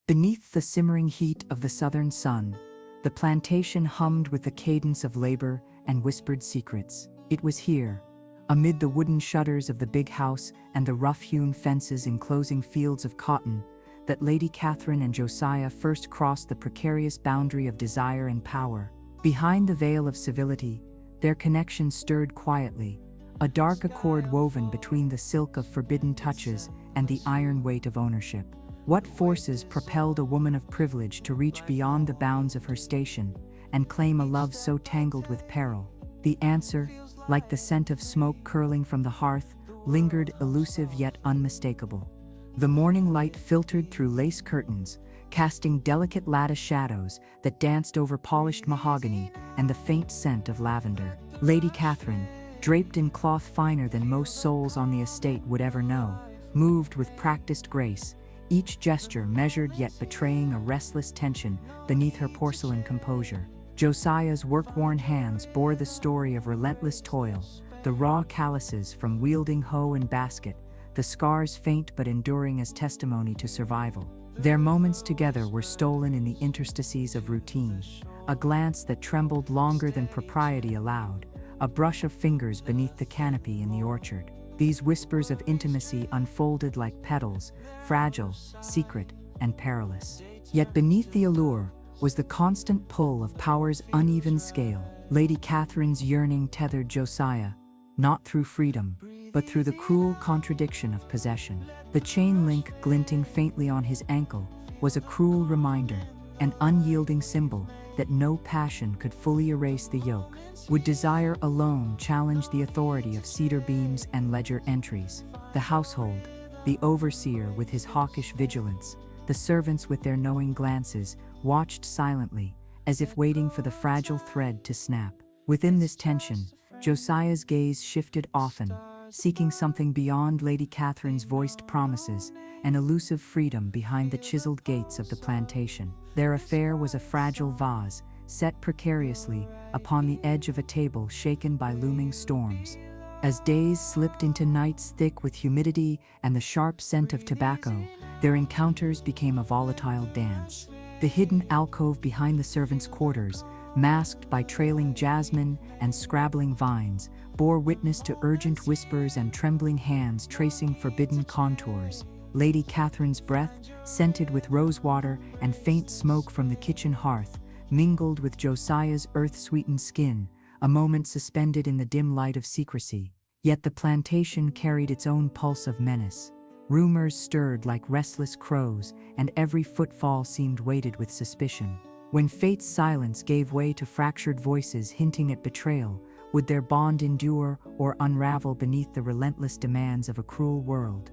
Beneath the simmering heat of the southern sun, the plantation hummed with the cadence of labor and whispered secrets. It was here, amid the wooden shutters of the big house and the rough-hewn fences enclosing fields of cotton, that Lady Catherine and Josiah first crossed the precarious boundary of desire and power. Behind the veil of civility, their connection stirred quietly, a dark accord woven between the silk of forbidden touches and the iron weight of ownership. What forces propelled a woman of privilege to reach beyond the bounds of her station and claim a love so tangled with peril? The answer, like the scent of smoke curling from the hearth, lingered elusive yet unmistakable. The morning light filtered through lace curtains, casting delicate lattice shadows that danced over polished mahogany and the faint scent of lavender. Lady Catherine, draped in cloth finer than most souls on the estate would ever know, moved with practiced grace, each gesture measured yet betraying a restless tension beneath her porcelain composure. Josiah's work-worn hands bore the story of relentless toil, the raw calluses from wielding hoe and basket, the scars faint but enduring as testimony to survival. Their moments together were stolen in the interstices of routine, a glance that trembled longer than propriety allowed, a brush of fingers beneath the canopy in the orchard. These whispers of intimacy unfolded like petals, fragile, secret, and perilous. Yet beneath the allure was the constant pull of power's uneven scale. Lady Catherine's yearning tethered Josiah, not through freedom, but through the cruel contradiction of possession. The chain link glinting faintly on his ankle was a cruel reminder, an unyielding symbol that no passion could fully erase the yoke. Would desire alone challenge the authority of cedar beams and ledger entries? The household, the overseer with his hawkish vigilance, the servants with their knowing glances, watched silently, as if waiting for the fragile thread to snap. Within this tension, Josiah's gaze shifted often, seeking something beyond Lady Catherine's voiced promises, an elusive freedom behind the chiseled gates of the plantation. Their affair was a fragile vase, set precariously upon the edge of a table shaken by looming storms. As days slipped into nights thick with humidity and the sharp scent of tobacco, their encounters became a volatile dance. The hidden alcove behind the servants' quarters, masked by trailing jasmine and scrabbling vines, bore witness to urgent whispers and trembling hands tracing forbidden contours. Lady Catherine's breath, scented with rosewater and faint smoke from the kitchen hearth, mingled with Josiah's earth-sweetened skin, a moment suspended in the dim light of secrecy. Yet the plantation carried its own pulse of menace. Rumors stirred like restless crows, and every footfall seemed weighted with suspicion. When fate's silence gave way to fractured voices hinting at betrayal, would their bond endure or unravel beneath the relentless demands of a cruel world?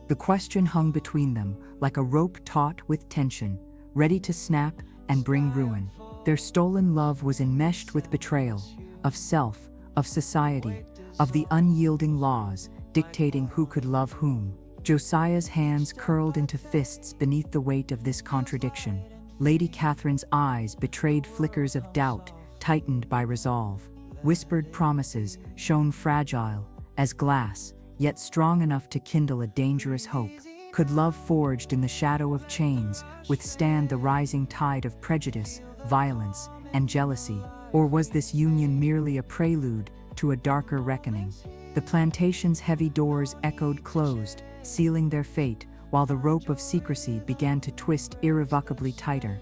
The question hung between them, like a rope taut with tension, ready to snap and bring ruin. Their stolen love was enmeshed with betrayal, of self, of society, of the unyielding laws dictating who could love whom. Josiah's hands curled into fists beneath the weight of this contradiction. Lady Catherine's eyes betrayed flickers of doubt, tightened by resolve. Whispered promises shone fragile as glass, yet strong enough to kindle a dangerous hope. Could love forged in the shadow of chains withstand the rising tide of prejudice, violence, and jealousy? Or was this union merely a prelude to a darker reckoning? The plantation's heavy doors echoed closed, sealing their fate, while the rope of secrecy began to twist irrevocably tighter.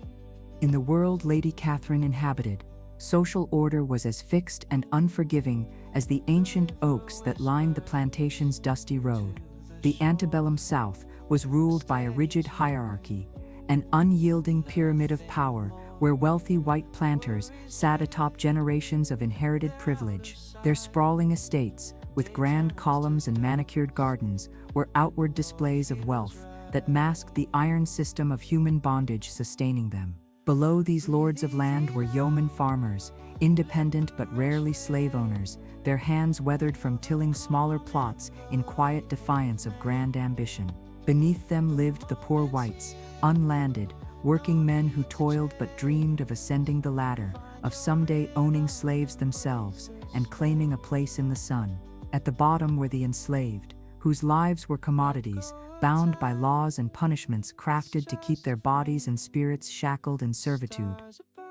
In the world Lady Catherine inhabited, social order was as fixed and unforgiving as the ancient oaks that lined the plantation's dusty road. The antebellum South was ruled by a rigid hierarchy, an unyielding pyramid of power where wealthy white planters sat atop generations of inherited privilege. Their sprawling estates, with grand columns and manicured gardens, were outward displays of wealth that masked the iron system of human bondage sustaining them. Below these lords of land were yeoman farmers, independent but rarely slave owners, their hands weathered from tilling smaller plots in quiet defiance of grand ambition. Beneath them lived the poor whites, unlanded, working men who toiled but dreamed of ascending the ladder, of someday owning slaves themselves and claiming a place in the sun. At the bottom were the enslaved, whose lives were commodities, bound by laws and punishments crafted to keep their bodies and spirits shackled in servitude.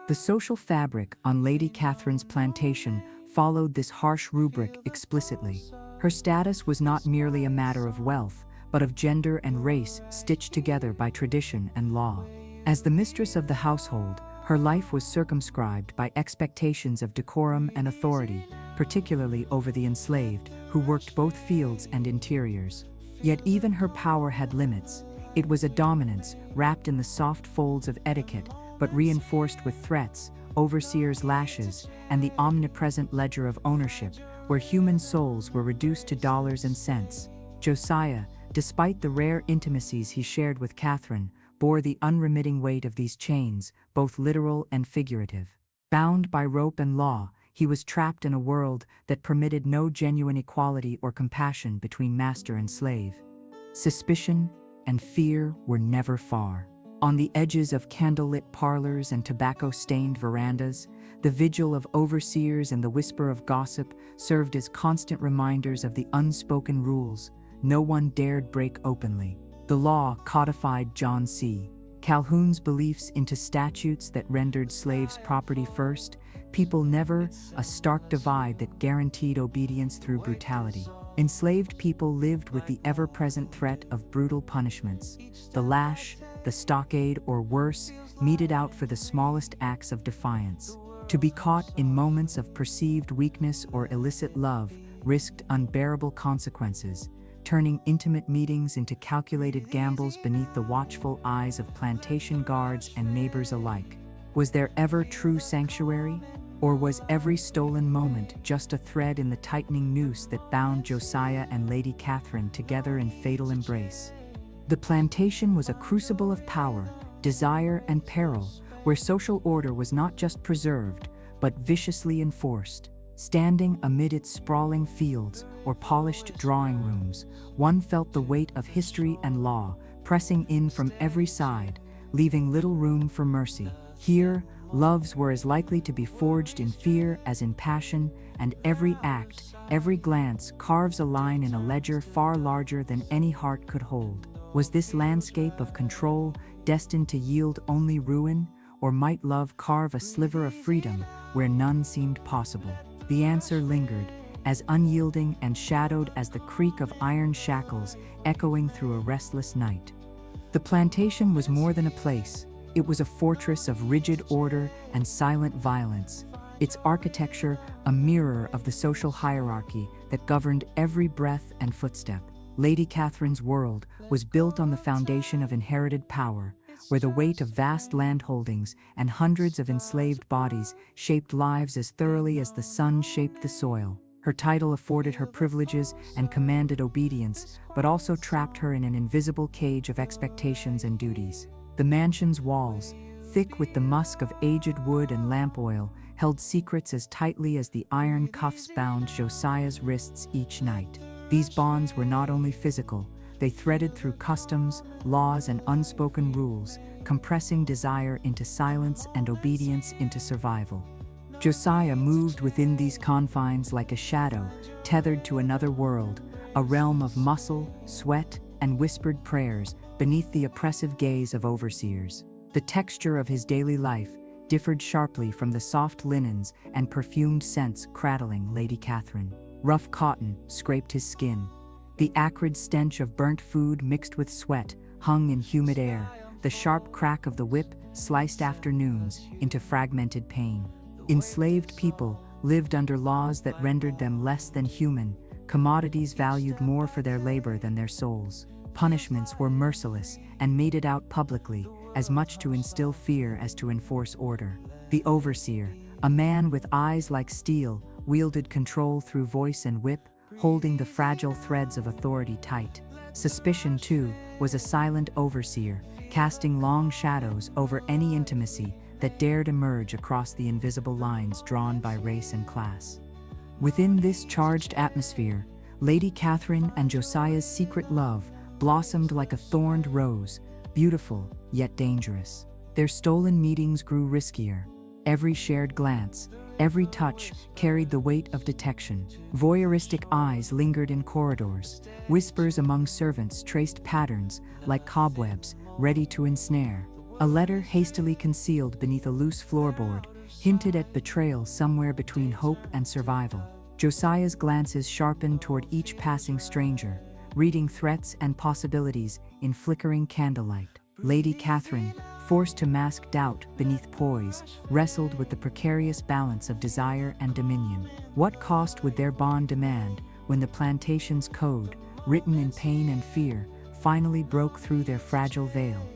The social fabric on Lady Catherine's plantation followed this harsh rubric explicitly. Her status was not merely a matter of wealth, but of gender and race stitched together by tradition and law. As the mistress of the household, her life was circumscribed by expectations of decorum and authority, particularly over the enslaved, who worked both fields and interiors. Yet even her power had limits. It was a dominance wrapped in the soft folds of etiquette, but reinforced with threats, overseers' lashes, and the omnipresent ledger of ownership, where human souls were reduced to dollars and cents. Josiah, despite the rare intimacies he shared with Catherine, bore the unremitting weight of these chains, both literal and figurative. Bound by rope and law, he was trapped in a world that permitted no genuine equality or compassion between master and slave. Suspicion and fear were never far. On the edges of candlelit parlors and tobacco-stained verandas, the vigil of overseers and the whisper of gossip served as constant reminders of the unspoken rules no one dared break openly. The law codified John C. Calhoun's beliefs into statutes that rendered slaves property first, people never, a stark divide that guaranteed obedience through brutality. Enslaved people lived with the ever-present threat of brutal punishments. The lash, the stockade, or worse, meted out for the smallest acts of defiance. To be caught in moments of perceived weakness or illicit love risked unbearable consequences, turning intimate meetings into calculated gambles beneath the watchful eyes of plantation guards and neighbors alike. Was there ever true sanctuary? Or was every stolen moment just a thread in the tightening noose that bound Josiah and Lady Catherine together in fatal embrace? The plantation was a crucible of power, desire, and peril, where social order was not just preserved, but viciously enforced. Standing amid its sprawling fields or polished drawing rooms, one felt the weight of history and law pressing in from every side, leaving little room for mercy. Here, loves were as likely to be forged in fear as in passion, and every act, every glance carves a line in a ledger far larger than any heart could hold. Was this landscape of control destined to yield only ruin, or might love carve a sliver of freedom where none seemed possible? The answer lingered, as unyielding and shadowed as the creak of iron shackles echoing through a restless night. The plantation was more than a place. It was a fortress of rigid order and silent violence, its architecture a mirror of the social hierarchy that governed every breath and footstep. Lady Catherine's world was built on the foundation of inherited power, where the weight of vast landholdings and hundreds of enslaved bodies shaped lives as thoroughly as the sun shaped the soil. Her title afforded her privileges and commanded obedience, but also trapped her in an invisible cage of expectations and duties. The mansion's walls, thick with the musk of aged wood and lamp oil, held secrets as tightly as the iron cuffs bound Josiah's wrists each night. These bonds were not only physical, they threaded through customs, laws, and unspoken rules, compressing desire into silence and obedience into survival. Josiah moved within these confines like a shadow, tethered to another world, a realm of muscle, sweat, and whispered prayers beneath the oppressive gaze of overseers. The texture of his daily life differed sharply from the soft linens and perfumed scents cradling Lady Catherine. Rough cotton scraped his skin. The acrid stench of burnt food mixed with sweat hung in humid air. The sharp crack of the whip sliced afternoons into fragmented pain. Enslaved people lived under laws that rendered them less than human, commodities valued more for their labor than their souls. Punishments were merciless and meted out publicly, as much to instill fear as to enforce order. The overseer, a man with eyes like steel, wielded control through voice and whip, holding the fragile threads of authority tight. Suspicion, too, was a silent overseer, casting long shadows over any intimacy that dared emerge across the invisible lines drawn by race and class. Within this charged atmosphere, Lady Catherine and Josiah's secret love blossomed like a thorned rose, beautiful yet dangerous. Their stolen meetings grew riskier. Every shared glance, Every touch carried the weight of detection. Voyeuristic eyes lingered in corridors. Whispers among servants traced patterns like cobwebs, ready to ensnare. A letter hastily concealed beneath a loose floorboard hinted at betrayal somewhere between hope and survival. Josiah's glances sharpened toward each passing stranger, reading threats and possibilities in flickering candlelight. Lady Catherine, forced to mask doubt beneath poise, wrestled with the precarious balance of desire and dominion. What cost would their bond demand when the plantation's code, written in pain and fear, finally broke through their fragile veil?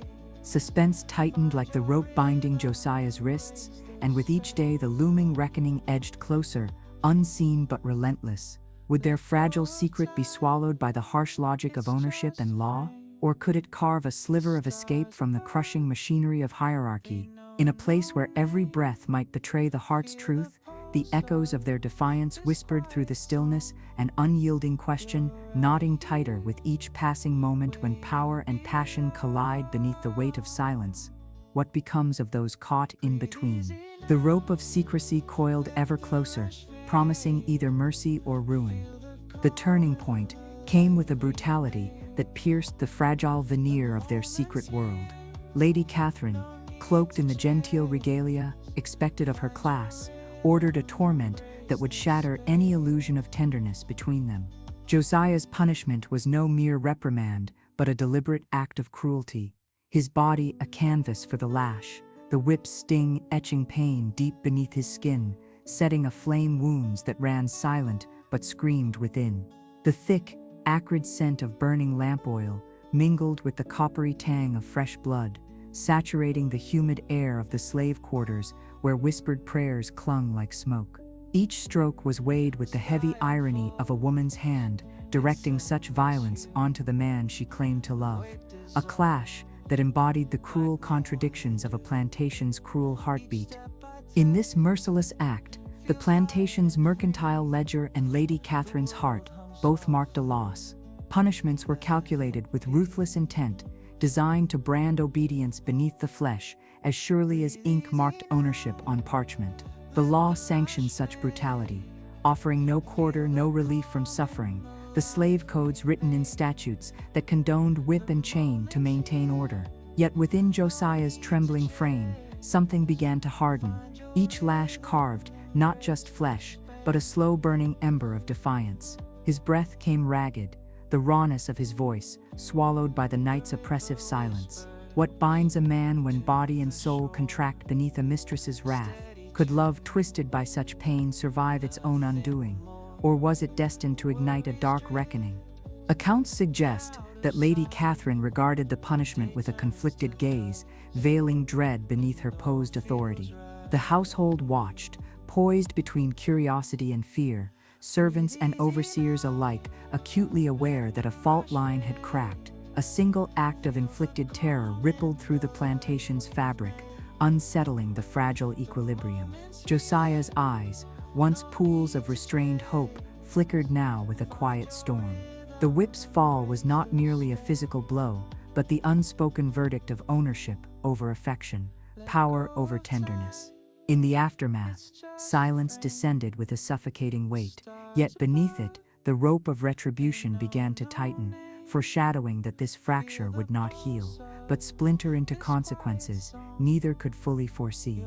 Suspense tightened like the rope binding Josiah's wrists, and with each day the looming reckoning edged closer, unseen but relentless. Would their fragile secret be swallowed by the harsh logic of ownership and law? Or could it carve a sliver of escape from the crushing machinery of hierarchy? In a place where every breath might betray the heart's truth, the echoes of their defiance whispered through the stillness, an unyielding question, knotting tighter with each passing moment when power and passion collide beneath the weight of silence. What becomes of those caught in between? The rope of secrecy coiled ever closer, promising either mercy or ruin. The turning point came with a brutality that pierced the fragile veneer of their secret world. Lady Catherine, cloaked in the genteel regalia expected of her class, ordered a torment that would shatter any illusion of tenderness between them. Josiah's punishment was no mere reprimand, but a deliberate act of cruelty. His body a canvas for the lash, the whip's sting etching pain deep beneath his skin, setting aflame wounds that ran silent but screamed within. The thick, acrid scent of burning lamp oil mingled with the coppery tang of fresh blood, saturating the humid air of the slave quarters where whispered prayers clung like smoke. Each stroke was weighed with the heavy irony of a woman's hand directing such violence onto the man she claimed to love, a clash that embodied the cruel contradictions of a plantation's cruel heartbeat. In this merciless act, the plantation's mercantile ledger and Lady Catherine's heart both marked a loss. Punishments were calculated with ruthless intent, designed to brand obedience beneath the flesh as surely as ink marked ownership on parchment. The law sanctioned such brutality, offering no quarter, no relief from suffering, the slave codes written in statutes that condoned whip and chain to maintain order. Yet within Josiah's trembling frame, something began to harden, each lash carved not just flesh, but a slow-burning ember of defiance. His breath came ragged, the rawness of his voice swallowed by the night's oppressive silence. What binds a man when body and soul contract beneath a mistress's wrath? Could love twisted by such pain survive its own undoing? Or was it destined to ignite a dark reckoning? Accounts suggest that Lady Catherine regarded the punishment with a conflicted gaze, veiling dread beneath her posed authority. The household watched, poised between curiosity and fear, servants and overseers alike acutely aware that a fault line had cracked. A single act of inflicted terror rippled through the plantation's fabric, unsettling the fragile equilibrium. Josiah's eyes, once pools of restrained hope, flickered now with a quiet storm. The whip's fall was not merely a physical blow, but the unspoken verdict of ownership over affection, power over tenderness. In the aftermath, silence descended with a suffocating weight, yet beneath it, the rope of retribution began to tighten, foreshadowing that this fracture would not heal, but splinter into consequences neither could fully foresee.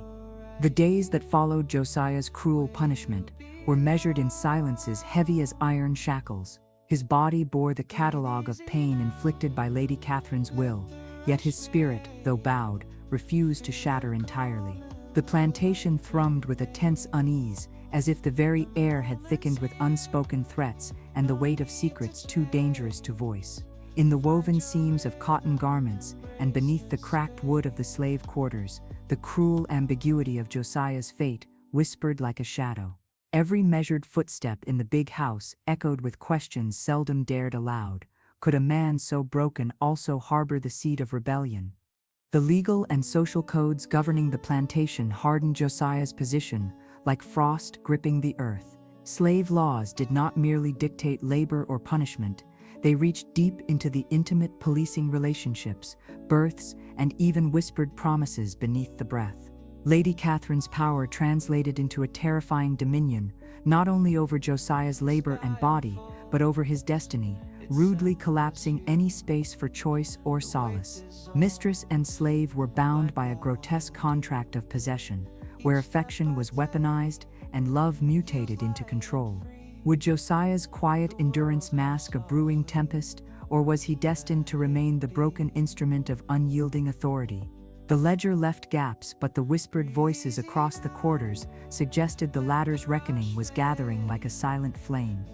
The days that followed Josiah's cruel punishment were measured in silences heavy as iron shackles. His body bore the catalogue of pain inflicted by Lady Catherine's will, yet his spirit, though bowed, refused to shatter entirely. The plantation thrummed with a tense unease, as if the very air had thickened with unspoken threats and the weight of secrets too dangerous to voice. In the woven seams of cotton garments and beneath the cracked wood of the slave quarters, the cruel ambiguity of Josiah's fate whispered like a shadow. Every measured footstep in the big house echoed with questions seldom dared aloud. Could a man so broken also harbor the seed of rebellion? The legal and social codes governing the plantation hardened Josiah's position, like frost gripping the earth. Slave laws did not merely dictate labor or punishment, they reached deep into the intimate policing relationships, births, and even whispered promises beneath the breath. Lady Catherine's power translated into a terrifying dominion, not only over Josiah's labor and body, but over his destiny, rudely collapsing any space for choice or solace. Mistress and slave were bound by a grotesque contract of possession, where affection was weaponized and love mutated into control. Would Josiah's quiet endurance mask a brewing tempest, or was he destined to remain the broken instrument of unyielding authority? The ledger left gaps, but the whispered voices across the quarters suggested the latter's reckoning was gathering like a silent flame.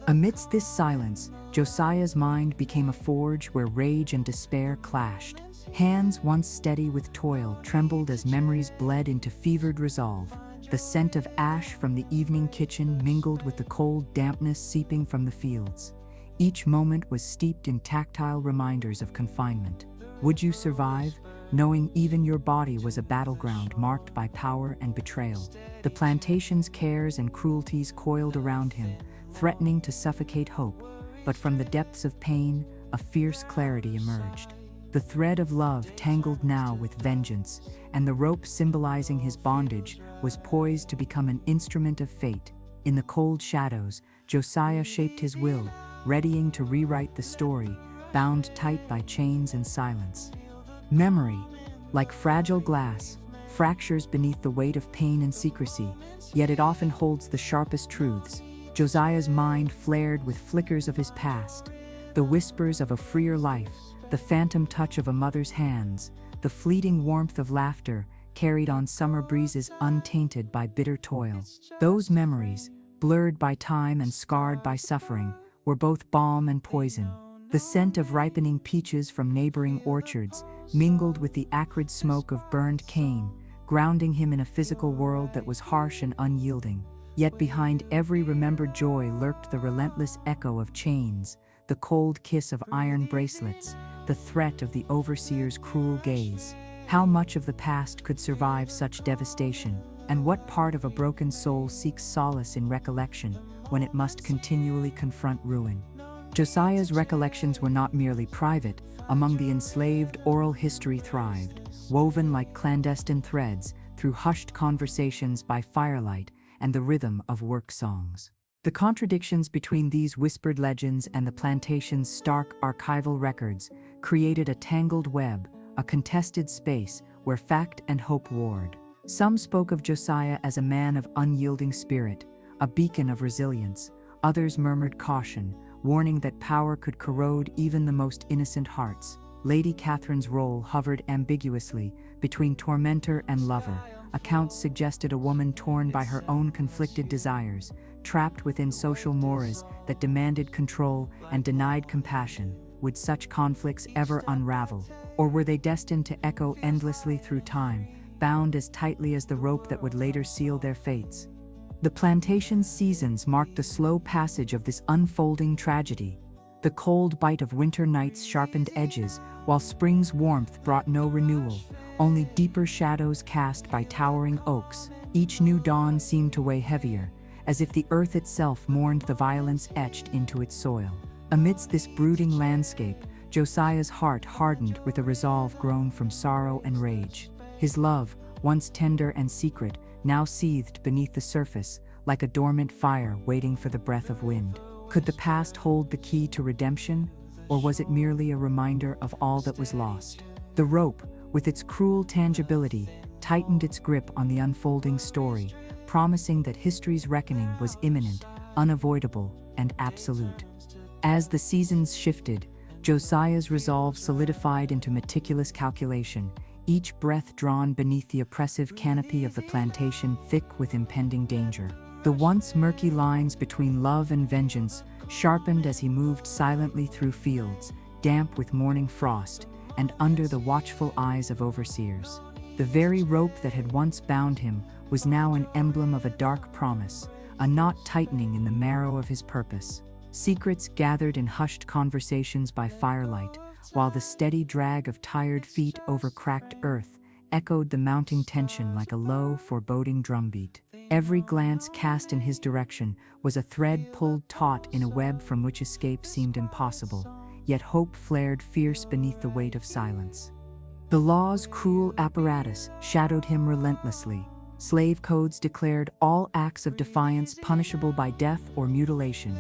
Amidst this silence, Josiah's mind became a forge where rage and despair clashed. Hands once steady with toil trembled as memories bled into fevered resolve. The scent of ash from the evening kitchen mingled with the cold dampness seeping from the fields. Each moment was steeped in tactile reminders of confinement. Would you survive, knowing even your body was a battleground marked by power and betrayal? The plantation's cares and cruelties coiled around him, threatening to suffocate hope, but from the depths of pain, a fierce clarity emerged. The thread of love tangled now with vengeance, and the rope symbolizing his bondage was poised to become an instrument of fate. In the cold shadows, Josiah shaped his will, readying to rewrite the story, bound tight by chains and silence. Memory, like fragile glass, fractures beneath the weight of pain and secrecy, yet it often holds the sharpest truths. Josiah's mind flared with flickers of his past, the whispers of a freer life, the phantom touch of a mother's hands, the fleeting warmth of laughter carried on summer breezes untainted by bitter toil. Those memories, blurred by time and scarred by suffering, were both balm and poison. The scent of ripening peaches from neighboring orchards mingled with the acrid smoke of burned cane, grounding him in a physical world that was harsh and unyielding. Yet behind every remembered joy lurked the relentless echo of chains, the cold kiss of iron bracelets, the threat of the overseer's cruel gaze. How much of the past could survive such devastation, and what part of a broken soul seeks solace in recollection when it must continually confront ruin? Josiah's recollections were not merely private. Among the enslaved, oral history thrived, woven like clandestine threads through hushed conversations by firelight and the rhythm of work songs. The contradictions between these whispered legends and the plantation's stark archival records created a tangled web, a contested space where fact and hope warred. Some spoke of Josiah as a man of unyielding spirit, a beacon of resilience. Others murmured caution, warning that power could corrode even the most innocent hearts. Lady Catherine's role hovered ambiguously between tormentor and lover. Accounts suggested a woman torn by her own conflicted desires, trapped within social mores that demanded control and denied compassion. Would such conflicts ever unravel, or were they destined to echo endlessly through time, bound as tightly as the rope that would later seal their fates? The plantation's seasons marked the slow passage of this unfolding tragedy. The cold bite of winter nights sharpened edges, while spring's warmth brought no renewal, only deeper shadows cast by towering oaks. Each new dawn seemed to weigh heavier, as if the earth itself mourned the violence etched into its soil. Amidst this brooding landscape, Josiah's heart hardened with a resolve grown from sorrow and rage. His love, once tender and secret, now seethed beneath the surface, like a dormant fire waiting for the breath of wind. Could the past hold the key to redemption, or was it merely a reminder of all that was lost? The rope, with its cruel tangibility, tightened its grip on the unfolding story, promising that history's reckoning was imminent, unavoidable, and absolute. As the seasons shifted, Josiah's resolve solidified into meticulous calculation, each breath drawn beneath the oppressive canopy of the plantation thick with impending danger. The once murky lines between love and vengeance sharpened as he moved silently through fields, damp with morning frost, and under the watchful eyes of overseers. The very rope that had once bound him was now an emblem of a dark promise, a knot tightening in the marrow of his purpose. Secrets gathered in hushed conversations by firelight, while the steady drag of tired feet over cracked earth echoed the mounting tension like a low, foreboding drumbeat. Every glance cast in his direction was a thread pulled taut in a web from which escape seemed impossible, yet hope flared fierce beneath the weight of silence. The law's cruel apparatus shadowed him relentlessly. Slave codes declared all acts of defiance punishable by death or mutilation.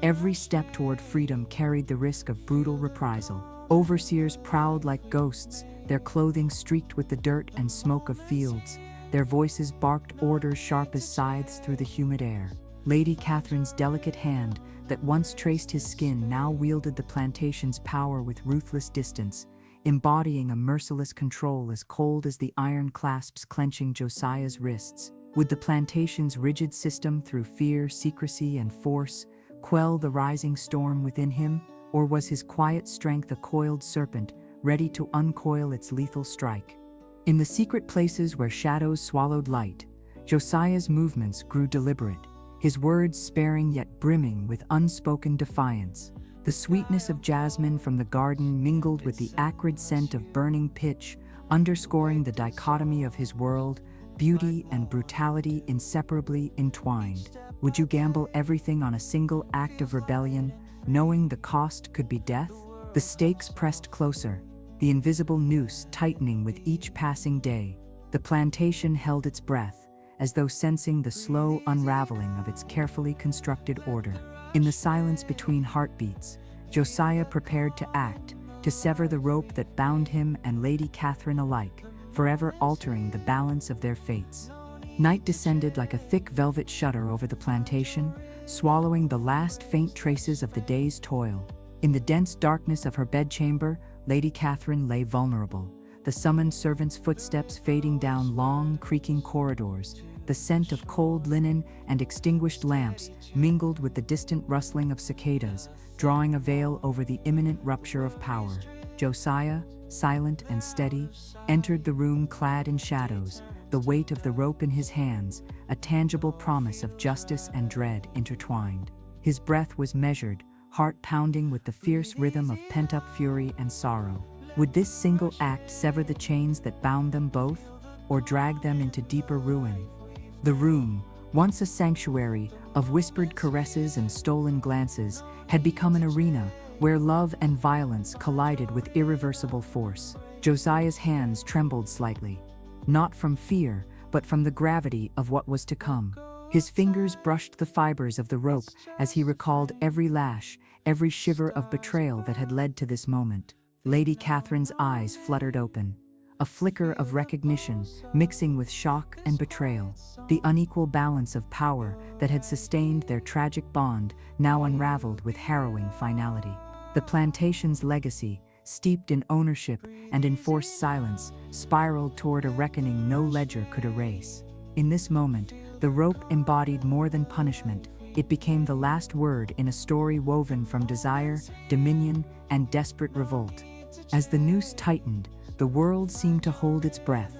Every step toward freedom carried the risk of brutal reprisal. Overseers prowled like ghosts, their clothing streaked with the dirt and smoke of fields. Their voices barked orders sharp as scythes through the humid air. Lady Catherine's delicate hand, that once traced his skin, now wielded the plantation's power with ruthless distance, embodying a merciless control as cold as the iron clasps clenching Josiah's wrists. Would the plantation's rigid system, through fear, secrecy, and force, quell the rising storm within him, or was his quiet strength a coiled serpent, ready to uncoil its lethal strike? In the secret places where shadows swallowed light, Josiah's movements grew deliberate, his words sparing yet brimming with unspoken defiance. The sweetness of jasmine from the garden mingled with the acrid scent of burning pitch, underscoring the dichotomy of his world, beauty and brutality inseparably entwined. Would you gamble everything on a single act of rebellion, knowing the cost could be death? The stakes pressed closer, the invisible noose tightening with each passing day. The plantation held its breath, as though sensing the slow unraveling of its carefully constructed order. In the silence between heartbeats, Josiah prepared to act, to sever the rope that bound him and Lady Catherine alike, forever altering the balance of their fates. Night descended like a thick velvet shutter over the plantation, swallowing the last faint traces of the day's toil. In the dense darkness of her bedchamber, Lady Catherine lay vulnerable, the summoned servant's footsteps fading down long, creaking corridors. The scent of cold linen and extinguished lamps mingled with the distant rustling of cicadas, drawing a veil over the imminent rupture of power. Josiah, silent and steady, entered the room clad in shadows, the weight of the rope in his hands, a tangible promise of justice and dread intertwined. His breath was measured, heart pounding with the fierce rhythm of pent-up fury and sorrow. Would this single act sever the chains that bound them both, or drag them into deeper ruin? The room, once a sanctuary of whispered caresses and stolen glances, had become an arena where love and violence collided with irreversible force. Josiah's hands trembled slightly, not from fear, but from the gravity of what was to come. His fingers brushed the fibers of the rope as he recalled every lash, every shiver of betrayal that had led to this moment. Lady Catherine's eyes fluttered open, a flicker of recognition mixing with shock and betrayal. The unequal balance of power that had sustained their tragic bond now unraveled with harrowing finality. The plantation's legacy, steeped in ownership and enforced silence, spiraled toward a reckoning no ledger could erase. In this moment, the rope embodied more than punishment. It became the last word in a story woven from desire, dominion, and desperate revolt. As the noose tightened, the world seemed to hold its breath.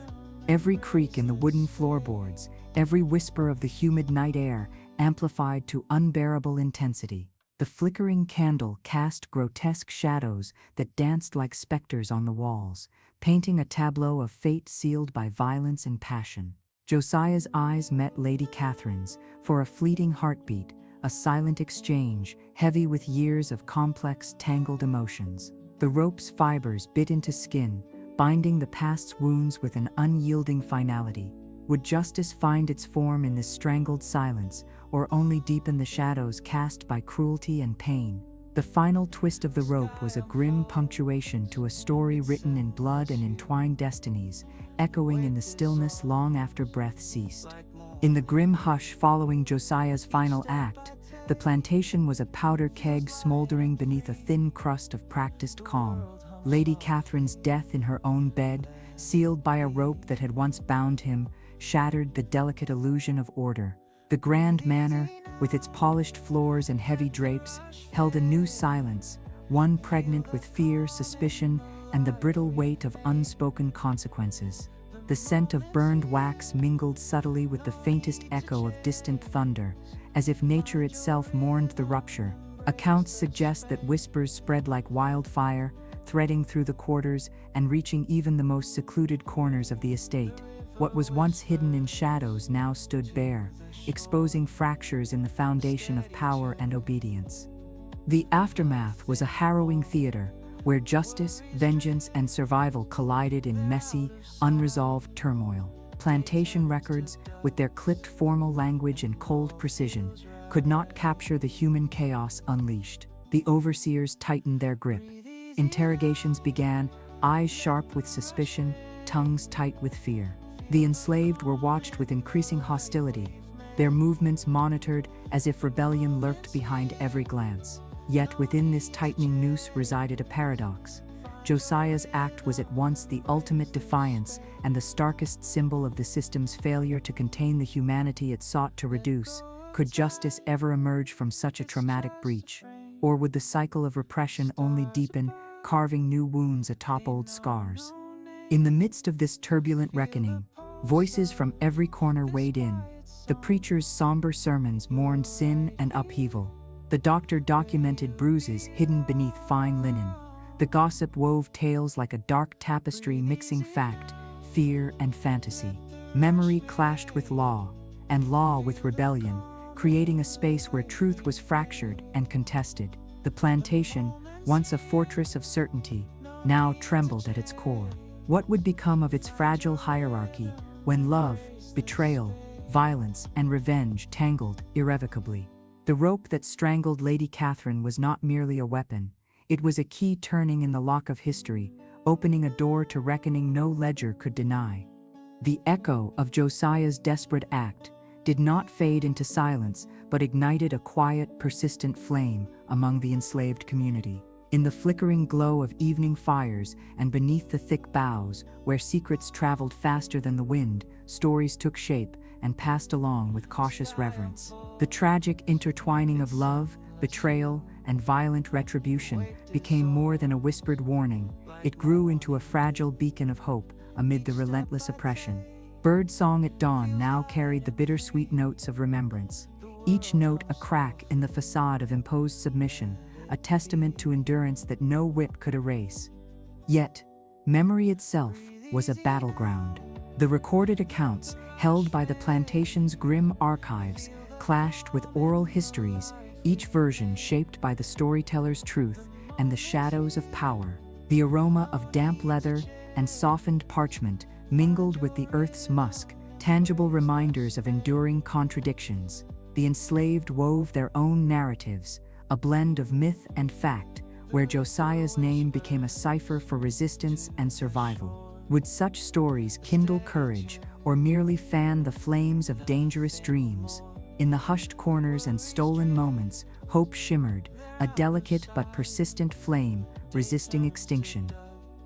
Every creak in the wooden floorboards, every whisper of the humid night air amplified to unbearable intensity. The flickering candle cast grotesque shadows that danced like specters on the walls, painting a tableau of fate sealed by violence and passion. Josiah's eyes met Lady Catherine's for a fleeting heartbeat, a silent exchange, heavy with years of complex, tangled emotions. The rope's fibers bit into skin, binding the past's wounds with an unyielding finality. Would justice find its form in this strangled silence, or only deepen the shadows cast by cruelty and pain? The final twist of the rope was a grim punctuation to a story written in blood and entwined destinies, echoing in the stillness long after breath ceased. In the grim hush following Josiah's final act, the plantation was a powder keg smoldering beneath a thin crust of practiced calm. Lady Catherine's death in her own bed, sealed by a rope that had once bound him, shattered the delicate illusion of order. The grand manor, with its polished floors and heavy drapes, held a new silence, one pregnant with fear, suspicion, and the brittle weight of unspoken consequences. The scent of burned wax mingled subtly with the faintest echo of distant thunder, as if nature itself mourned the rupture. Accounts suggest that whispers spread like wildfire, threading through the quarters and reaching even the most secluded corners of the estate. What was once hidden in shadows now stood bare, exposing fractures in the foundation of power and obedience. The aftermath was a harrowing theater, where justice, vengeance, and survival collided in messy, unresolved turmoil. Plantation records, with their clipped formal language and cold precision, could not capture the human chaos unleashed. The overseers tightened their grip. Interrogations began, eyes sharp with suspicion, tongues tight with fear. The enslaved were watched with increasing hostility, their movements monitored as if rebellion lurked behind every glance. Yet within this tightening noose resided a paradox. Josiah's act was at once the ultimate defiance and the starkest symbol of the system's failure to contain the humanity it sought to reduce. Could justice ever emerge from such a traumatic breach? Or would the cycle of repression only deepen, carving new wounds atop old scars? In the midst of this turbulent reckoning, voices from every corner weighed in. The preacher's somber sermons mourned sin and upheaval. The doctor documented bruises hidden beneath fine linen. The gossip wove tales like a dark tapestry mixing fact, fear, and fantasy. Memory clashed with law, and law with rebellion, creating a space where truth was fractured and contested. The plantation, once a fortress of certainty, now trembled at its core. What would become of its fragile hierarchy when love, betrayal, violence, and revenge tangled irrevocably? The rope that strangled Lady Catherine was not merely a weapon. It was a key turning in the lock of history, opening a door to reckoning no ledger could deny. The echo of Josiah's desperate act did not fade into silence, but ignited a quiet, persistent flame among the enslaved community. In the flickering glow of evening fires and beneath the thick boughs, where secrets traveled faster than the wind, stories took shape and passed along with cautious reverence. The tragic intertwining of love, betrayal, and violent retribution became more than a whispered warning. It grew into a fragile beacon of hope amid the relentless oppression. Birdsong at dawn now carried the bittersweet notes of remembrance, each note a crack in the facade of imposed submission, a testament to endurance that no whip could erase. Yet, memory itself was a battleground. The recorded accounts, held by the plantation's grim archives, clashed with oral histories, each version shaped by the storyteller's truth and the shadows of power. The aroma of damp leather and softened parchment mingled with the earth's musk, tangible reminders of enduring contradictions. The enslaved wove their own narratives, a blend of myth and fact, where Josiah's name became a cipher for resistance and survival. Would such stories kindle courage or merely fan the flames of dangerous dreams? In the hushed corners and stolen moments, hope shimmered, a delicate but persistent flame resisting extinction.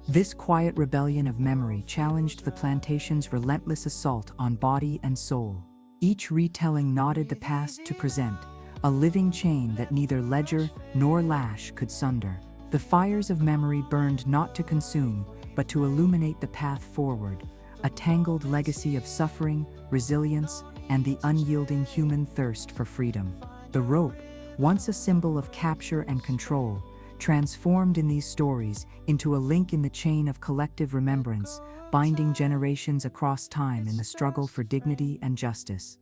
This quiet rebellion of memory challenged the plantation's relentless assault on body and soul. Each retelling knotted the past to present, a living chain that neither ledger nor lash could sunder. The fires of memory burned not to consume, but to illuminate the path forward, a tangled legacy of suffering, resilience, and the unyielding human thirst for freedom. The rope, once a symbol of capture and control, transformed in these stories into a link in the chain of collective remembrance, binding generations across time in the struggle for dignity and justice.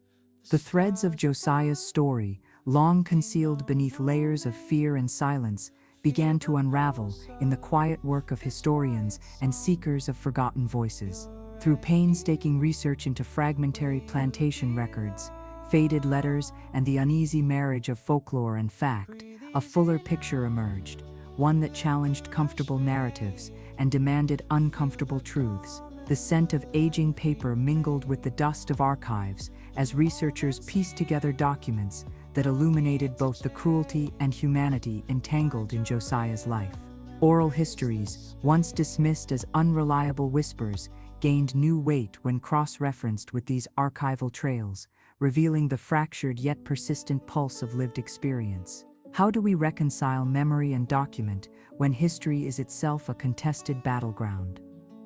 The threads of Josiah's story, long concealed beneath layers of fear and silence, began to unravel in the quiet work of historians and seekers of forgotten voices. Through painstaking research into fragmentary plantation records, faded letters, and the uneasy marriage of folklore and fact, a fuller picture emerged, one that challenged comfortable narratives and demanded uncomfortable truths. The scent of aging paper mingled with the dust of archives as researchers pieced together documents that illuminated both the cruelty and humanity entangled in Josiah's life. Oral histories, once dismissed as unreliable whispers, gained new weight when cross-referenced with these archival trails, revealing the fractured yet persistent pulse of lived experience. How do we reconcile memory and document when history is itself a contested battleground?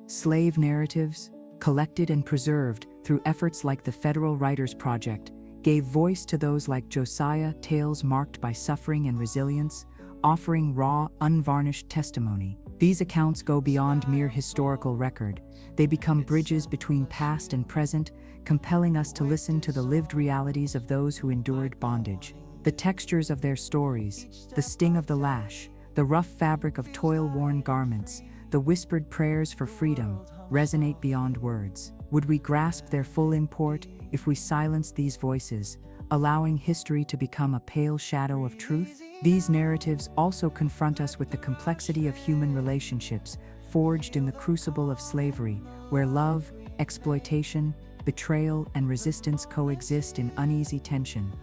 Slave narratives, collected and preserved through efforts like the Federal Writers Project, gave voice to those like Josiah, tales marked by suffering and resilience, offering raw, unvarnished testimony. These accounts go beyond mere historical record. They become bridges between past and present, compelling us to listen to the lived realities of those who endured bondage. The textures of their stories, the sting of the lash, The rough fabric of toil-worn garments, the whispered prayers for freedom, resonate beyond words. Would we grasp their full import if we silence these voices, allowing history to become a pale shadow of truth? These narratives also confront us with the complexity of human relationships, forged in the crucible of slavery, where love, exploitation, betrayal, and resistance coexist in uneasy tension.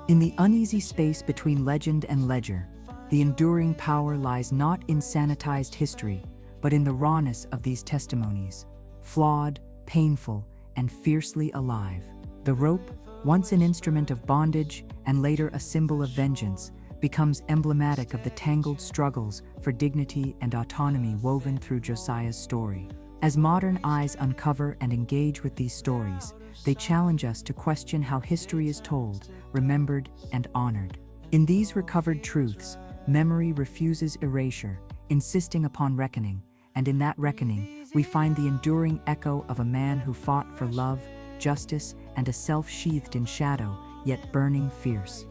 In the uneasy space between legend and ledger, the enduring power lies not in sanitized history, but in the rawness of these testimonies. Flawed, painful, and fiercely alive. The rope, once an instrument of bondage and later a symbol of vengeance, becomes emblematic of the tangled struggles for dignity and autonomy woven through Josiah's story. As modern eyes uncover and engage with these stories, they challenge us to question how history is told, remembered, and honored. In these recovered truths, memory refuses erasure, insisting upon reckoning, and in that reckoning, we find the enduring echo of a man who fought for love, justice, and a self sheathed in shadow, yet burning fierce.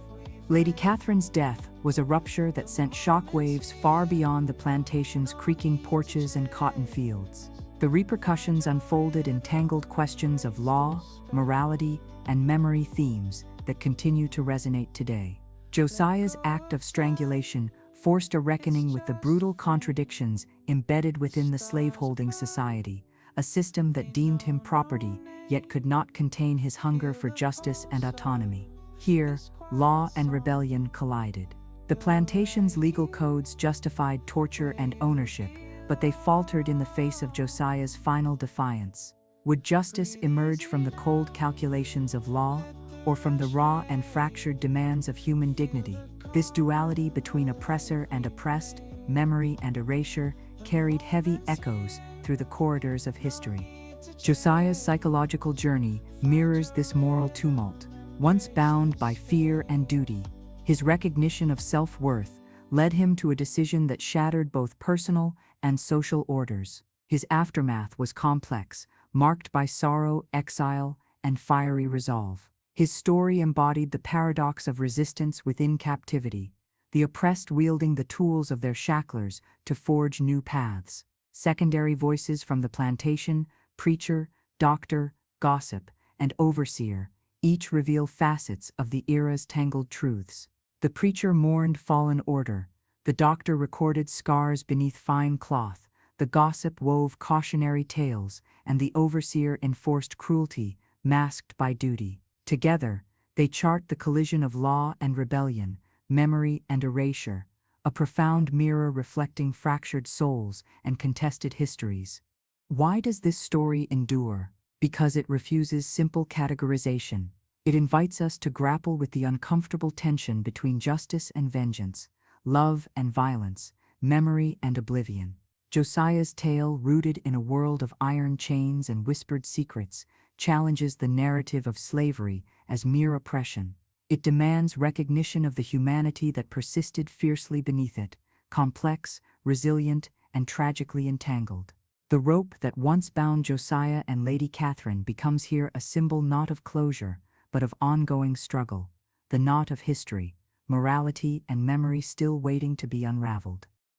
Lady Catherine's death was a rupture that sent shockwaves far beyond the plantation's creaking porches and cotton fields. The repercussions unfolded in tangled questions of law, morality, and memory, themes that continue to resonate today. Josiah's act of strangulation forced a reckoning with the brutal contradictions embedded within the slaveholding society, a system that deemed him property yet could not contain his hunger for justice and autonomy. Here, law and rebellion collided. The plantation's legal codes justified torture and ownership, but they faltered in the face of Josiah's final defiance. Would justice emerge from the cold calculations of law, or from the raw and fractured demands of human dignity? This duality between oppressor and oppressed, memory and erasure, carried heavy echoes through the corridors of history. Josiah's psychological journey mirrors this moral tumult. Once bound by fear and duty, his recognition of self-worth led him to a decision that shattered both personal and social orders. His aftermath was complex, marked by sorrow, exile, and fiery resolve. His story embodied the paradox of resistance within captivity, the oppressed wielding the tools of their shacklers to forge new paths. Secondary voices from the plantation, preacher, doctor, gossip, and overseer, each reveal facets of the era's tangled truths. The preacher mourned fallen order, the doctor recorded scars beneath fine cloth, the gossip wove cautionary tales, and the overseer enforced cruelty, masked by duty. Together, they chart the collision of law and rebellion, memory and erasure, a profound mirror reflecting fractured souls and contested histories. Why does this story endure? Because it refuses simple categorization. It invites us to grapple with the uncomfortable tension between justice and vengeance, love and violence, memory and oblivion. Josiah's tale, rooted in a world of iron chains and whispered secrets, challenges the narrative of slavery as mere oppression. It demands recognition of the humanity that persisted fiercely beneath it, complex, resilient, and tragically entangled. The rope that once bound Josiah and Lady Catherine becomes here a symbol not of closure, but of ongoing struggle, the knot of history, morality, and memory still waiting to be unraveled.